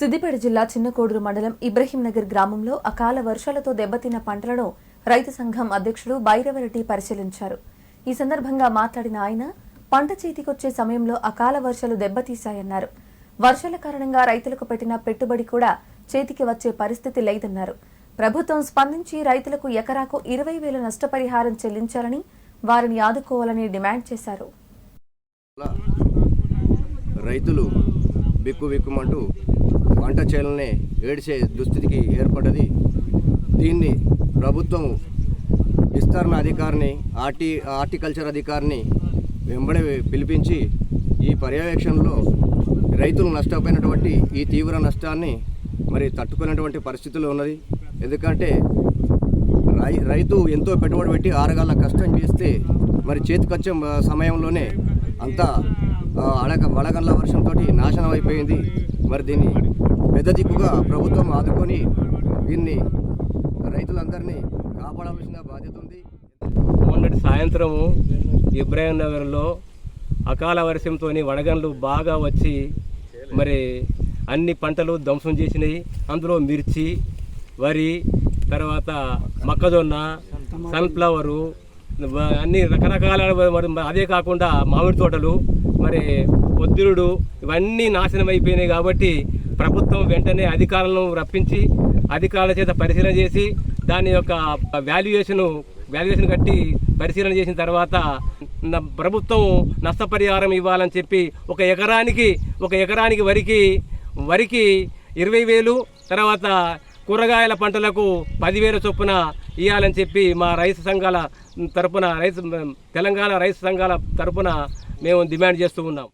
సిద్దిపేట జిల్లా చిన్నకోడూరు మండలం ఇబ్రహీంనగర్ గ్రామంలో అకాల వర్షాలతో దెబ్బతిన్న పంటలను రైతు సంఘం అధ్యక్షుడు బైరవరెడ్డి పరిశీలించారు. ఈ సందర్భంగా మాట్లాడిన ఆయన పంట చేతికొచ్చే సమయంలో అకాల వర్షాలు దెబ్బతీశాయన్నారు. వర్షాల కారణంగా రైతులకు పెట్టిన పెట్టుబడి కూడా చేతికి వచ్చే పరిస్థితి లేదన్నారు. ప్రభుత్వం స్పందించి రైతులకు ఎకరాకు 20,000 నష్టపరిహారం చెల్లించాలని, వారిని ఆదుకోవాలని డిమాండ్ చేశారు. రైతులు బిక్కుమంటూ పంట చేలనే ఏడ్చే దుస్థితికి ఏర్పడ్డది. దీన్ని ప్రభుత్వం విస్తరణ అధికారిని హార్టికల్చర్ అధికారిని వెంబడి పిలిపించి ఈ పర్యవేక్షణలో రైతులు నష్టపోయినటువంటి ఈ తీవ్ర నష్టాన్ని మరి తట్టుకునేటువంటి పరిస్థితులు ఉన్నది. ఎందుకంటే రైతు ఎంతో పెట్టుబడి పెట్టి 6 గంటల కష్టం చేస్తే మరి చేతికొచ్చే సమయంలోనే అంతా వడగండ్ల వర్షంతో నాశనం అయిపోయింది. మరి దీన్ని పెద్ద దిక్కుగా ప్రభుత్వం ఆదుకొని దీన్ని రైతులందరినీ కాపాడాల్సిన బాధ్యత ఉంది. మొన్నటి సాయంత్రము ఇబ్రహీంనగర్లో అకాల వర్షంతో వడగండ్లు బాగా వచ్చి మరి అన్ని పంటలు ధ్వంసం చేసినాయి. అందులో మిర్చి, వరి, తర్వాత మొక్కజొన్న, సన్ఫ్లవరు, అన్ని రకరకాల, అదే కాకుండా మామిడి తోటలు, మరి పొద్దురుడు, ఇవన్నీ నాశనం అయిపోయినాయి. కాబట్టి ప్రభుత్వం వెంటనే అధికారులను రప్పించి అధికారుల చేత పరిశీలన చేసి దాని యొక్క వాల్యుయేషన్ కట్టి పరిశీలన చేసిన తర్వాత ప్రభుత్వం నష్టపరిహారం ఇవ్వాలని చెప్పి ఒక ఎకరానికి వరికి 20,000, తర్వాత కూరగాయల పంటలకు 10,000 చొప్పున ఇవ్వాలని చెప్పి మా రైతు సంఘాల తరపున తెలంగాణ రైతు సంఘాల తరపున మేము డిమాండ్ చేస్తూ ఉన్నాం.